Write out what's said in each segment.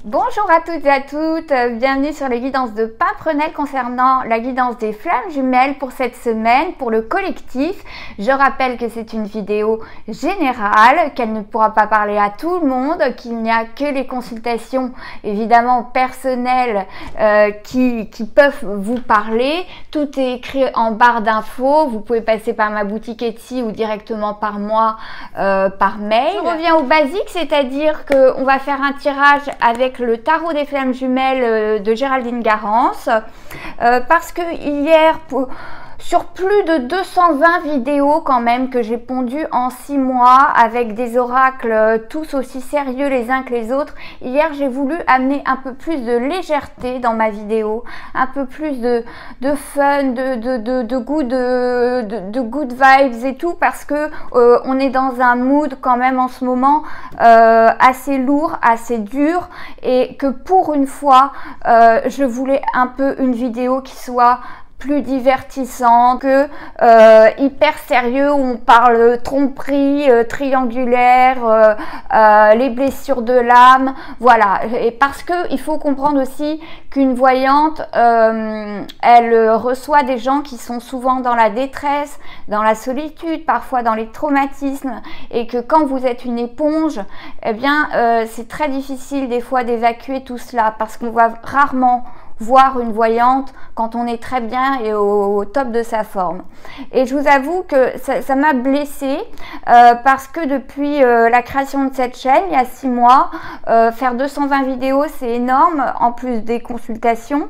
Bonjour à toutes et à toutes, bienvenue sur les guidances de Pimprenelle concernant la guidance des flammes jumelles pour cette semaine, pour le collectif. Je rappelle que c'est une vidéo générale, qu'elle ne pourra pas parler à tout le monde, qu'il n'y a que les consultations évidemment personnelles qui peuvent vous parler. Tout est écrit en barre d'infos, vous pouvez passer par ma boutique Etsy ou directement par moi par mail. Je reviens au basique, c'est-à-dire qu'on va faire un tirage avec le tarot des flammes jumelles de Géraldine Garance parce que hier sur plus de 220 vidéos quand même que j'ai pondues en 6 mois avec des oracles tous aussi sérieux les uns que les autres, hier j'ai voulu amener un peu plus de légèreté dans ma vidéo, un peu plus de fun, de good vibes et tout, parce que on est dans un mood quand même en ce moment assez lourd, assez dur, et que pour une fois je voulais un peu une vidéo qui soit plus divertissant que hyper sérieux où on parle tromperie, triangulaire, les blessures de l'âme, voilà. Et parce que il faut comprendre aussi qu'une voyante, elle reçoit des gens qui sont souvent dans la détresse, dans la solitude, parfois dans les traumatismes, et que quand vous êtes une éponge, eh bien c'est très difficile des fois d'évacuer tout cela, parce qu'on va rarement voir une voyante quand on est très bien et au top de sa forme. Et je vous avoue que ça m'a blessée parce que depuis la création de cette chaîne, il y a 6 mois, faire 220 vidéos, c'est énorme, en plus des consultations,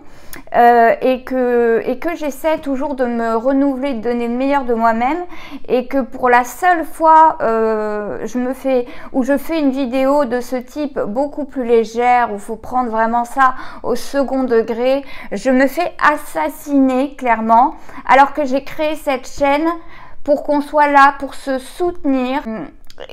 et que j'essaie toujours de me renouveler, de donner le meilleur de moi-même, et que pour la seule fois je fais une vidéo de ce type beaucoup plus légère, où il faut prendre vraiment ça au second degré, je me fais assassiner clairement, alors que j'ai créé cette chaîne pour qu'on soit là, pour se soutenir,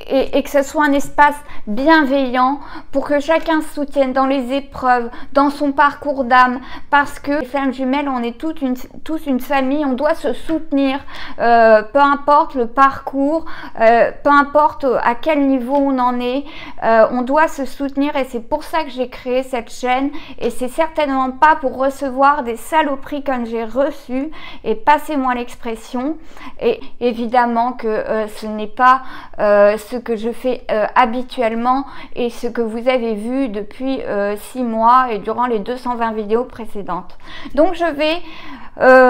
et que ce soit un espace bienveillant pour que chacun se soutienne dans les épreuves, dans son parcours d'âme, parce que les flammes jumelles, on est tous une famille, on doit se soutenir, peu importe le parcours, peu importe à quel niveau on en est, on doit se soutenir, et c'est pour ça que j'ai créé cette chaîne, et c'est certainement pas pour recevoir des saloperies comme j'ai reçu, et passez-moi l'expression. Et évidemment que ce n'est pas ce que je fais habituellement, et ce que vous avez vu depuis 6 mois et durant les 220 vidéos précédentes. Donc je vais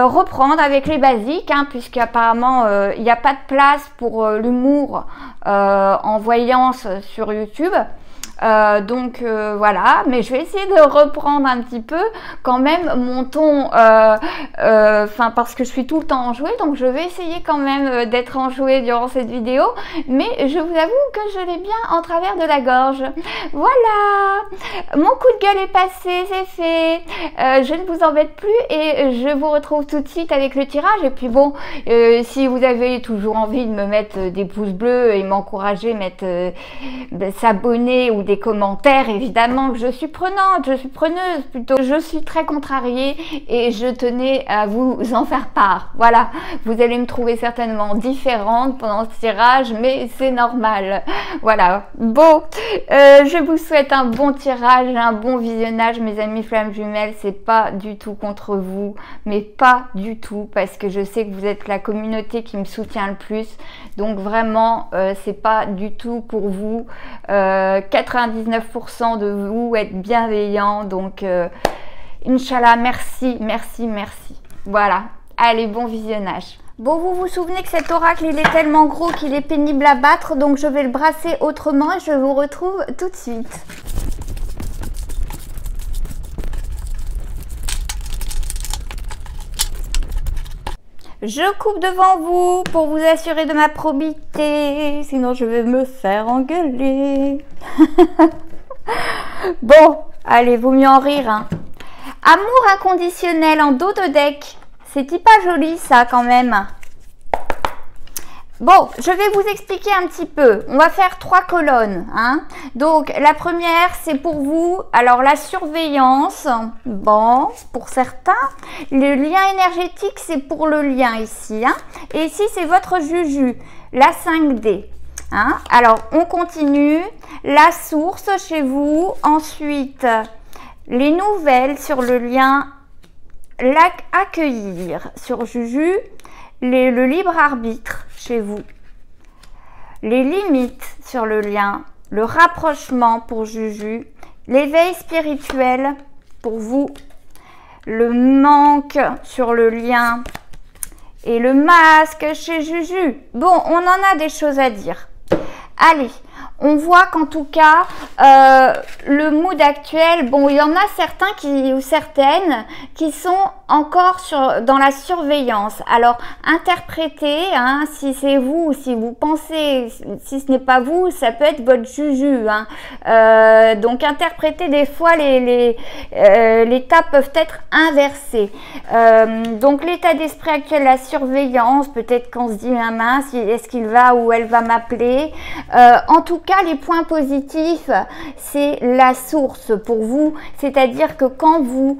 reprendre avec les basiques, hein, puisqu'apparemment il n'y a pas de place pour l'humour en voyance sur YouTube. Donc voilà, mais je vais essayer de reprendre un petit peu quand même mon ton, parce que je suis tout le temps enjouée, donc je vais essayer quand même d'être enjouée durant cette vidéo, mais je vous avoue que je l'ai bien en travers de la gorge. Voilà, mon coup de gueule est passé, c'est fait, je ne vous embête plus, et je vous retrouve tout de suite avec le tirage. Et puis bon, si vous avez toujours envie de me mettre des pouces bleus et m'encourager, mettre s'abonner ou des commentaires, évidemment que je suis prenante, je suis preneuse plutôt. Je suis très contrariée et je tenais à vous en faire part. Voilà, vous allez me trouver certainement différente pendant ce tirage, mais c'est normal. Voilà, bon, je vous souhaite un bon tirage, un bon visionnage, mes amis flammes jumelles. C'est pas du tout contre vous, mais pas du tout, parce que je sais que vous êtes la communauté qui me soutient le plus, donc vraiment c'est pas du tout pour vous. 99% de vous êtes bienveillants, donc Inch'Allah, merci, merci, merci. Voilà, allez, bon visionnage. Bon, vous vous souvenez que cet oracle, il est tellement gros qu'il est pénible à battre, donc je vais le brasser autrement et je vous retrouve tout de suite. Je coupe devant vous pour vous assurer de ma probité, sinon je vais me faire engueuler. Bon, allez, vaut mieux en rire, hein. Amour inconditionnel en dos de deck. C'est pas joli ça quand même. Bon, je vais vous expliquer un petit peu. On va faire 3 colonnes, hein. Donc, la première, c'est pour vous. Alors, la surveillance, bon, pour certains. Le lien énergétique, c'est pour le lien ici, hein. Et ici, c'est votre juju, la 5D. Hein? Alors, on continue. La source chez vous. Ensuite, les nouvelles sur le lien accueillir sur Juju. Le libre arbitre chez vous. Les limites sur le lien. Le rapprochement pour Juju. L'éveil spirituel pour vous. Le manque sur le lien. Et le masque chez Juju. Bon, on en a des choses à dire. Allez, on voit qu'en tout cas, le mood actuel, bon, il y en a certains ou certaines qui sont encore dans la surveillance. Alors, interprétez, hein, si c'est vous ou si vous pensez, si ce n'est pas vous, ça peut être votre Juju. Hein. Donc, interprétez, des fois, les états peuvent être inversés. Donc, l'état d'esprit actuel, la surveillance, peut-être qu'on se dit, ah mince, est-ce qu'il va ou elle va m'appeler? En tout cas, les points positifs, c'est la source pour vous, c'est-à-dire que quand vous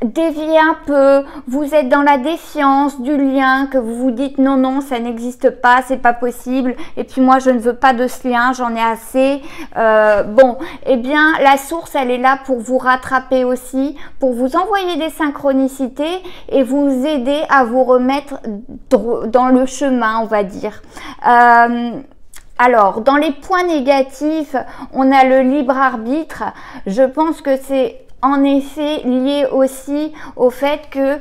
déviez un peu, vous êtes dans la défiance du lien, que vous vous dites non, non, ça n'existe pas, c'est pas possible, et puis moi je ne veux pas de ce lien, j'en ai assez. Bon, eh bien la source, elle est là pour vous rattraper aussi, pour vous envoyer des synchronicités et vous aider à vous remettre dans le chemin, on va dire. Alors, dans les points négatifs, on a le libre arbitre. Je pense que c'est en effet lié aussi au fait que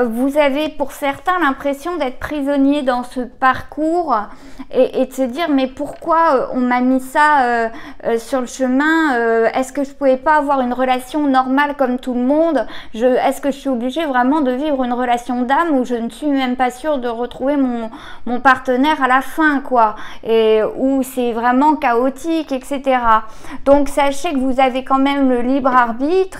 vous avez pour certains l'impression d'être prisonnier dans ce parcours et de se dire mais pourquoi on m'a mis ça sur le chemin, est-ce que je pouvais pas avoir une relation normale comme tout le monde, est-ce que je suis obligée vraiment de vivre une relation d'âme où je ne suis même pas sûre de retrouver mon partenaire à la fin quoi, et où c'est vraiment chaotique, etc. Donc sachez que vous avez quand même le libre arbitre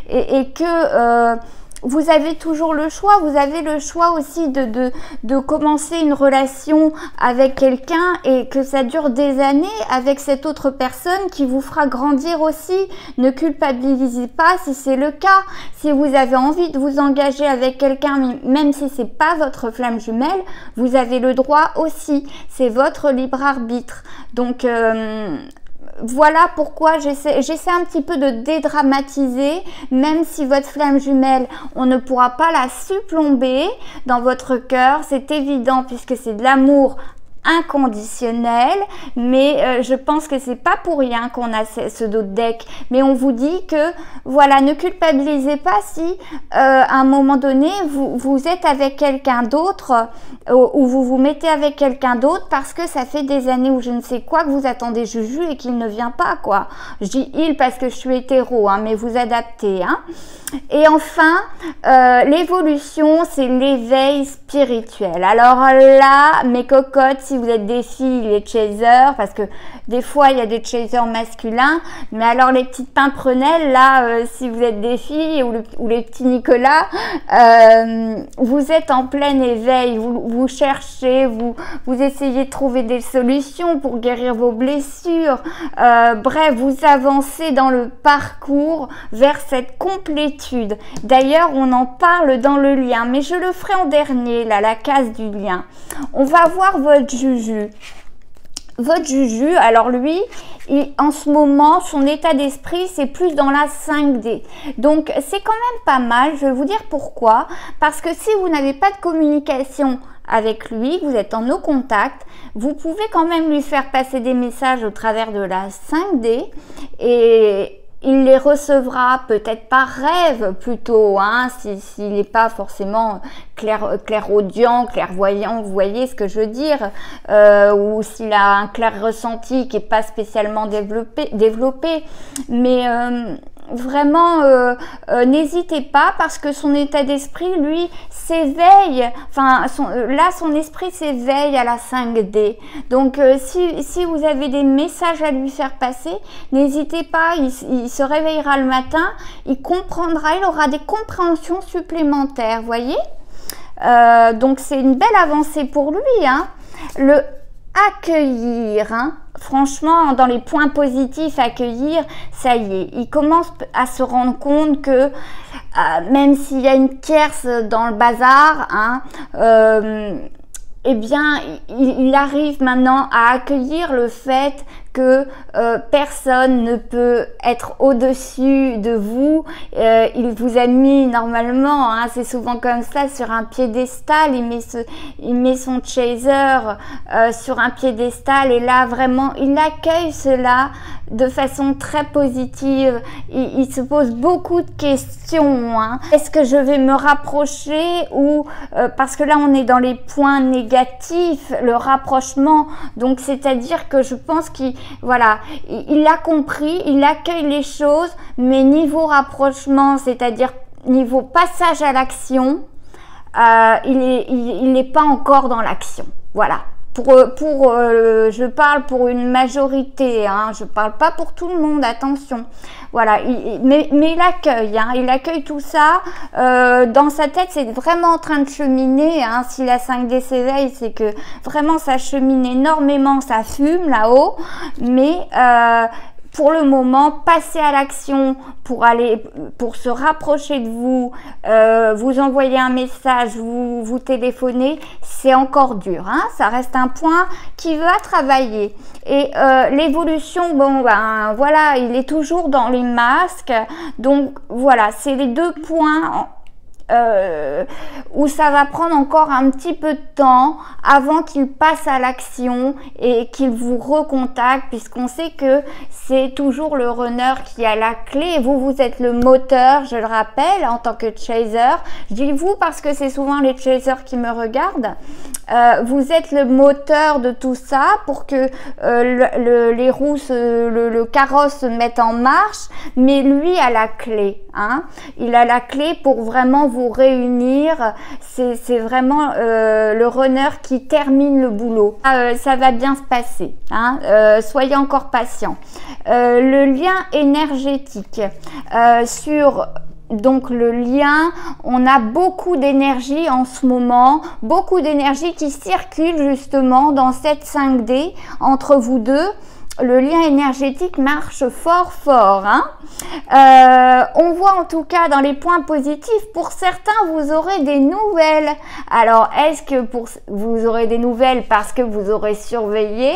et que vous avez toujours le choix. Vous avez le choix aussi de commencer une relation avec quelqu'un et que ça dure des années avec cette autre personne qui vous fera grandir aussi. Ne culpabilisez pas si c'est le cas. Si vous avez envie de vous engager avec quelqu'un, même si c'est pas votre flamme jumelle, vous avez le droit aussi. C'est votre libre arbitre. Donc voilà pourquoi j'essaie un petit peu de dédramatiser, même si votre flamme jumelle, on ne pourra pas la surplomber dans votre cœur, c'est évident puisque c'est de l'amour inconditionnel, mais je pense que c'est pas pour rien qu'on a ce dos de deck, mais on vous dit que voilà, ne culpabilisez pas si à un moment donné vous êtes avec quelqu'un d'autre ou vous vous mettez avec quelqu'un d'autre parce que ça fait des années ou je ne sais quoi que vous attendez Juju et qu'il ne vient pas quoi. Je dis il parce que je suis hétéro, hein, mais vous adaptez, hein. Et enfin, l'évolution, c'est l'éveil spirituel. Alors là, mes cocottes, si vous êtes des filles, les chasers, parce que des fois, il y a des chasers masculins, mais alors les petites pimprenelles, là, si vous êtes des filles ou les petits Nicolas, vous êtes en plein éveil, vous cherchez, vous essayez de trouver des solutions pour guérir vos blessures. Bref, vous avancez dans le parcours vers cette complétude. D'ailleurs, on en parle dans le lien, mais je le ferai en dernier, là, la case du lien. On va voir votre Juju. Votre Juju, alors lui, en ce moment, son état d'esprit, c'est plus dans la 5D. Donc, c'est quand même pas mal. Je vais vous dire pourquoi. Parce que si vous n'avez pas de communication avec lui, que vous êtes en no contact, vous pouvez quand même lui faire passer des messages au travers de la 5D et il les recevra peut-être par rêve plutôt, hein, s'il n'est pas forcément clairaudient, clairvoyant, vous voyez ce que je veux dire, ou s'il a un clair ressenti qui n'est pas spécialement développé. Mais vraiment, n'hésitez pas parce que son état d'esprit, lui, s'éveille, enfin, son esprit s'éveille à la 5D. Donc, si vous avez des messages à lui faire passer, n'hésitez pas, il se réveillera le matin, il comprendra, il aura des compréhensions supplémentaires, voyez. Donc, c'est une belle avancée pour lui, hein. Le accueillir, hein. Franchement, dans les points positifs, accueillir, ça y est, il commence à se rendre compte que même s'il y a une tierce dans le bazar, hein, eh bien, il arrive maintenant à accueillir le fait que personne ne peut être au-dessus de vous. Il vous a mis normalement, hein, c'est souvent comme ça, sur un piédestal. Il met son chaser sur un piédestal et là vraiment il accueille cela de façon très positive. Il se pose beaucoup de questions, hein. Est-ce que je vais me rapprocher ou parce que là on est dans les points négatifs, le rapprochement, donc c'est-à-dire que je pense qu'il voilà, il a compris, il accueille les choses, mais niveau rapprochement, c'est-à-dire niveau passage à l'action, il n'est pas encore dans l'action. Voilà. Je parle pour une majorité, hein, je parle pas pour tout le monde, attention. Voilà, mais il accueille, hein, il accueille tout ça. Dans sa tête, c'est vraiment en train de cheminer. Hein, si la 5D s'éveille, c'est que vraiment ça chemine énormément, ça fume là-haut. Mais pour le moment, passer à l'action pour se rapprocher de vous, vous envoyer un message, vous téléphoner, c'est encore dur. Hein, ça reste un point qui va travailler. Et l'évolution, bon, ben voilà, il est toujours dans les masques. Donc voilà, c'est les deux points où ça va prendre encore un petit peu de temps avant qu'il passe à l'action et qu'il vous recontacte, puisqu'on sait que c'est toujours le runner qui a la clé et vous êtes le moteur, je le rappelle, en tant que chaser. Je dis vous parce que c'est souvent les chasers qui me regardent. Vous êtes le moteur de tout ça pour que les roues, le carrosse se mette en marche, mais lui a la clé. Hein. Il a la clé pour vraiment vous réunir. C'est vraiment le runner qui termine le boulot. Ça va bien se passer. Hein. Soyez encore patient. Le lien énergétique sur... Donc le lien, on a beaucoup d'énergie en ce moment, beaucoup d'énergie qui circule justement dans cette 5D entre vous deux. Le lien énergétique marche fort fort. Hein. On voit en tout cas dans les points positifs, pour certains vous aurez des nouvelles. Alors est-ce que vous aurez des nouvelles parce que vous aurez surveillé?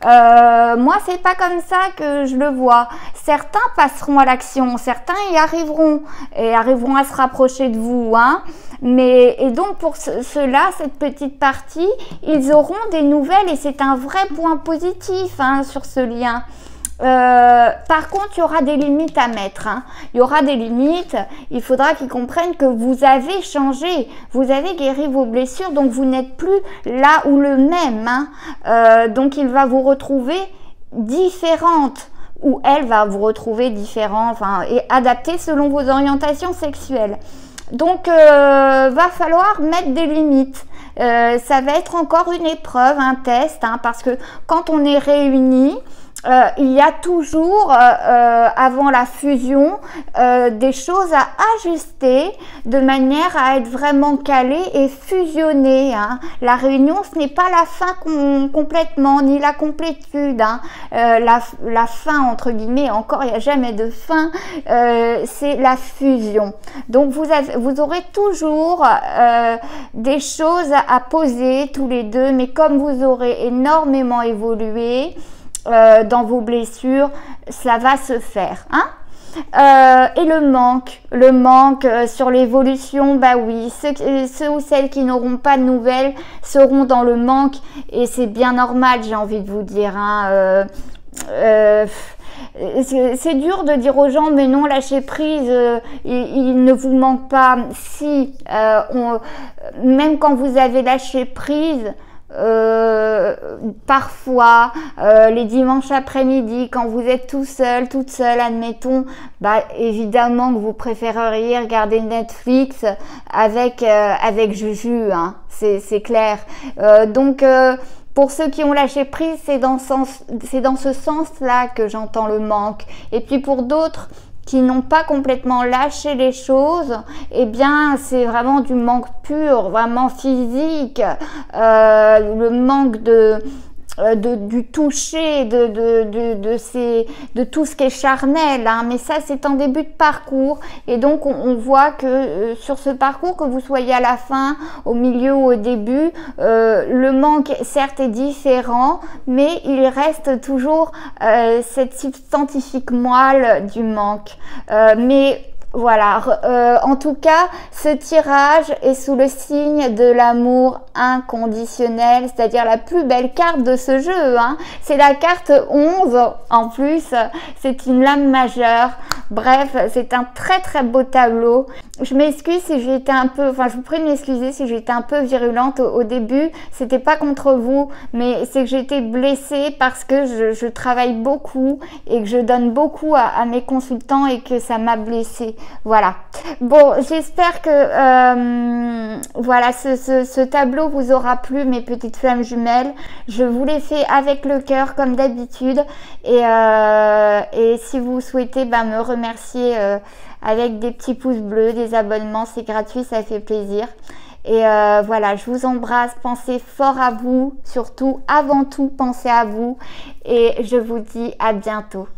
Moi c'est pas comme ça que je le vois. Certains passeront à l'action, certains y arriveront et arriveront à se rapprocher de vous. Hein. Et donc pour ceux-là, cette petite partie, ils auront des nouvelles et c'est un vrai point positif, hein, sur ce lien. Par contre, il y aura des limites à mettre. Hein. Il y aura des limites. Il faudra qu'ils comprennent que vous avez changé. Vous avez guéri vos blessures, donc vous n'êtes plus là ou le même. Hein. Donc il va vous retrouver différente. Ou elle va vous retrouver différent, enfin, et adapté selon vos orientations sexuelles. Donc, va falloir mettre des limites. Ça va être encore une épreuve, un test, hein, parce que quand on est réunis, il y a toujours, avant la fusion, des choses à ajuster de manière à être vraiment calé et fusionné. Hein. La réunion, ce n'est pas la fin complètement, ni la complétude. Hein. La fin, entre guillemets, encore, il n'y a jamais de fin, c'est la fusion. Donc, vous aurez toujours des choses à poser tous les deux, mais comme vous aurez énormément évolué, dans vos blessures, ça va se faire. Hein. Et le manque sur l'évolution, bah oui, ceux ou celles qui n'auront pas de nouvelles seront dans le manque et c'est bien normal, j'ai envie de vous dire. Hein. C'est dur de dire aux gens, mais non, lâchez prise, il ne vous manque pas. Si, même quand vous avez lâché prise, parfois les dimanches après-midi quand vous êtes tout seul, toute seule, admettons, bah évidemment que vous préféreriez regarder Netflix avec Juju, hein, c'est clair. Donc pour ceux qui ont lâché prise, c'est dans ce sens-là que j'entends le manque. Et puis pour d'autres qui n'ont pas complètement lâché les choses, eh bien c'est vraiment du manque pur, vraiment physique, le manque du toucher, de tout ce qui est charnel, hein. Mais ça, c'est en début de parcours. Et donc, on voit que sur ce parcours, que vous soyez à la fin, au milieu ou au début, le manque, certes, est différent, mais il reste toujours cette substantifique moelle du manque. Mais voilà, en tout cas, ce tirage est sous le signe de l'amour inconditionnel, c'est-à-dire la plus belle carte de ce jeu, hein. C'est la carte 11, en plus, c'est une lame majeure. Bref, c'est un très très beau tableau. Je m'excuse si j'ai été un peu, enfin je vous prie de m'excuser si j'ai été un peu virulente au début. C'était pas contre vous, mais c'est que j'ai été blessée parce que je travaille beaucoup et que je donne beaucoup à mes consultants et que ça m'a blessée. Voilà. Bon, j'espère que voilà, ce tableau vous aura plu, mes petites flammes jumelles. Je vous l'ai fait avec le cœur comme d'habitude et si vous souhaitez me remercier avec des petits pouces bleus, des abonnements, c'est gratuit, ça fait plaisir. Et voilà, je vous embrasse, pensez fort à vous, surtout, avant tout, pensez à vous et je vous dis à bientôt.